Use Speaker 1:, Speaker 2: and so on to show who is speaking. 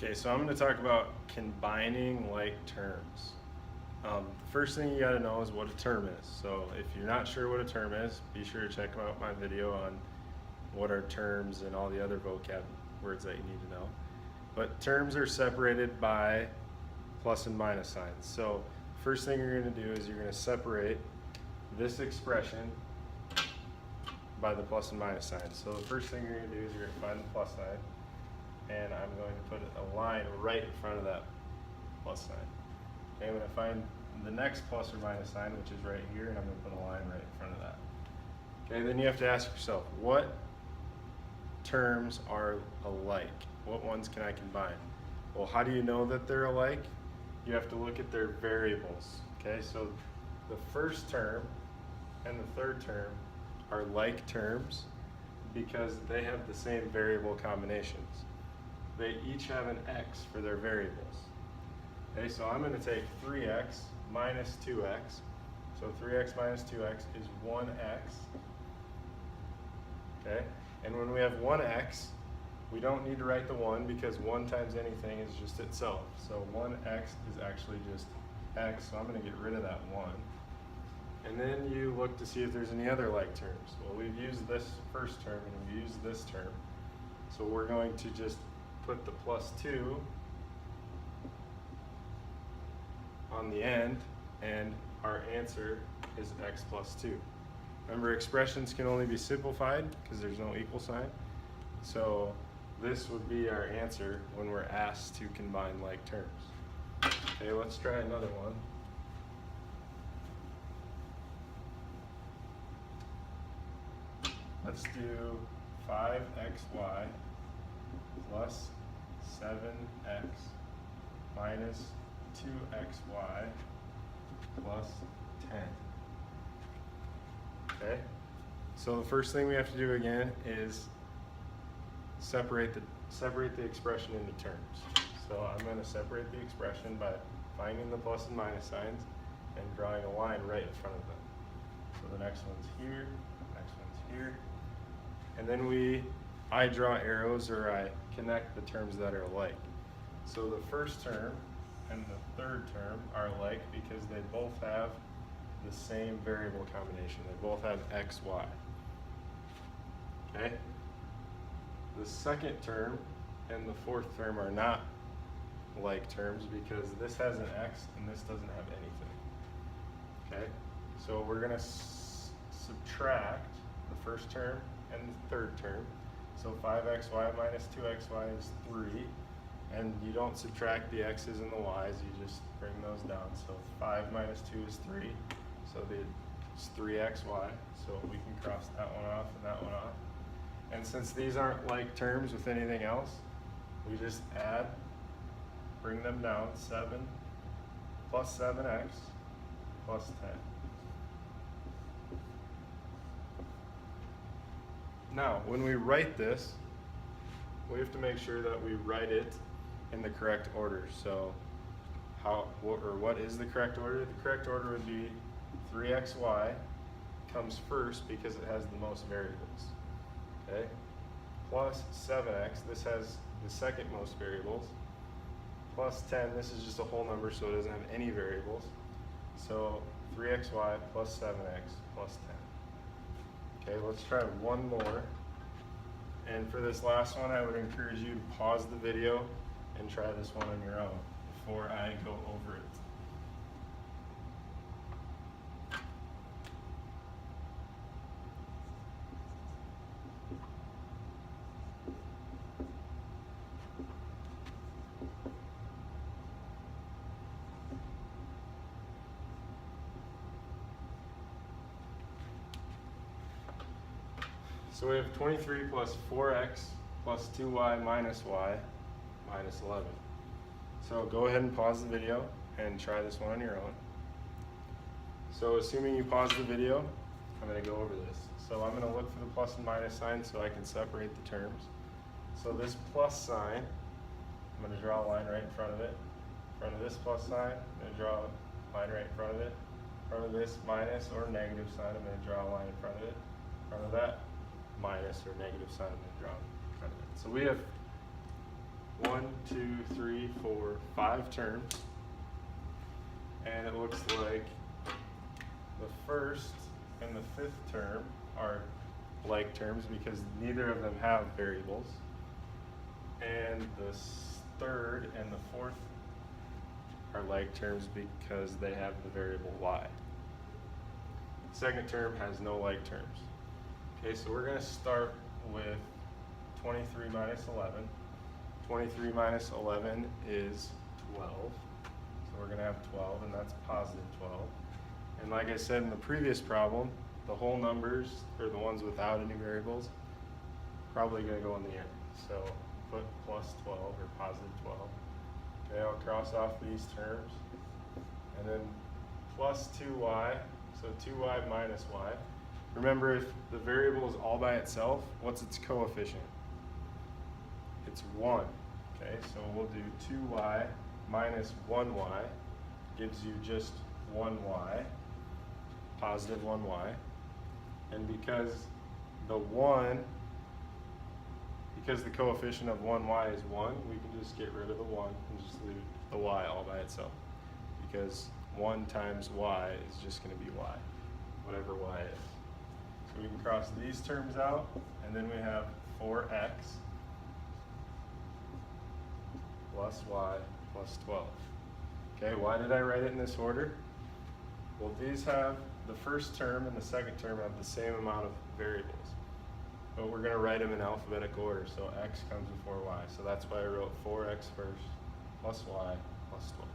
Speaker 1: Okay, so I'm going to talk about combining like terms. The first thing you got to know is what a term is. So if you're not sure what a term is, be sure to check out my video on what are terms and all the other vocab words that you need to know. But terms are separated by plus and minus signs. So first thing you're going to do is you're going to separate this expression by the plus and minus signs. So the first thing you're going to do is you're going to find the plus sign, and I'm going to put a line right in front of that plus sign. Okay, I'm going to find the next plus or minus sign, which is right here, and I'm going to put a line right in front of that. Okay, then you have to ask yourself, what terms are alike? What ones can I combine? Well, how do you know that they're alike? You have to look at their variables. Okay, so the first term and the third term are like terms because they have the same variable combinations. They each have an x for their variables. Okay, so I'm going to take 3x minus 2x. So 3x minus 2x is 1x. Okay, and when we have 1x, we don't need to write the 1 because 1 times anything is just itself. So 1x is actually just x, so I'm going to get rid of that 1. And then you look to see if there's any other like terms. Well, we've used this first term and we've used this term. So we're going to just put the plus 2 on the end, and our answer is x plus 2. Remember, expressions can only be simplified because there's no equal sign. So this would be our answer when we're asked to combine like terms. Okay, let's try another one. Let's do 5xy plus 7x minus 2xy plus 10. Okay, so the first thing we have to do again is separate the expression into terms. So I'm going to separate the expression by finding the plus and minus signs and drawing a line right in front of them. So the next one's here, next one's here. And then I draw arrows, or I connect the terms that are alike. So the first term and the third term are alike because they both have the same variable combination. They both have x, y. Okay? The second term and the fourth term are not like terms because this has an x and this doesn't have anything. Okay? So we're going to subtract the first term and the third term. So 5xy minus 2xy is 3. And you don't subtract the x's and the y's, you just bring those down. So 5 minus 2 is 3. So it's 3xy. So we can cross that one off and that one off. And since these aren't like terms with anything else, we just add, bring them down, 7 plus 7x plus 10. Now, when we write this, we have to make sure that we write it in the correct order. So what is the correct order? The correct order would be 3xy comes first because it has the most variables. Okay? Plus 7x, this has the second most variables. Plus 10, this is just a whole number, so it doesn't have any variables. So 3xy plus 7x plus 10. Okay, let's try one more. And for this last one, I would encourage you to pause the video and try this one on your own before I go over it. So we have 23 plus 4x plus 2y minus y minus 11. So go ahead and pause the video and try this one on your own. So assuming you pause the video, I'm going to go over this. So I'm going to look for the plus and minus sign so I can separate the terms. So this plus sign, I'm going to draw a line right in front of it. In front of this plus sign, I'm going to draw a line right in front of it. In front of this minus or negative sign, I'm going to draw a line in front of it. In front of that minus or negative sign, I'm going to draw in front of it. So we have 1, 2, 3, 4, 5 terms. And it looks like the first and the fifth term are like terms because neither of them have variables. And the third and the fourth are like terms because they have the variable y. The second term has no like terms. Okay, so we're going to start with 23 minus 11. 23 minus 11 is 12. So we're going to have 12, and that's positive 12. And like I said in the previous problem, the whole numbers, or the ones without any variables, probably going to go in the end. So put plus 12 or positive 12. Okay, I'll cross off these terms. And then plus 2y, so 2y minus y. Remember, if the variable is all by itself, what's its coefficient? It's 1. Okay, so we'll do 2y minus 1y gives you just 1y, positive 1y. And because the coefficient of 1y is 1, we can just get rid of the 1 and just leave the y all by itself. Because 1 times y is just going to be y, whatever y is. So we can cross these terms out, and then we have 4x plus y plus 12. Okay, why did I write it in this order? Well, these have, the first term and the second term have the same amount of variables. But we're going to write them in alphabetical order, so x comes before y. So that's why I wrote 4x first, plus y, plus 12.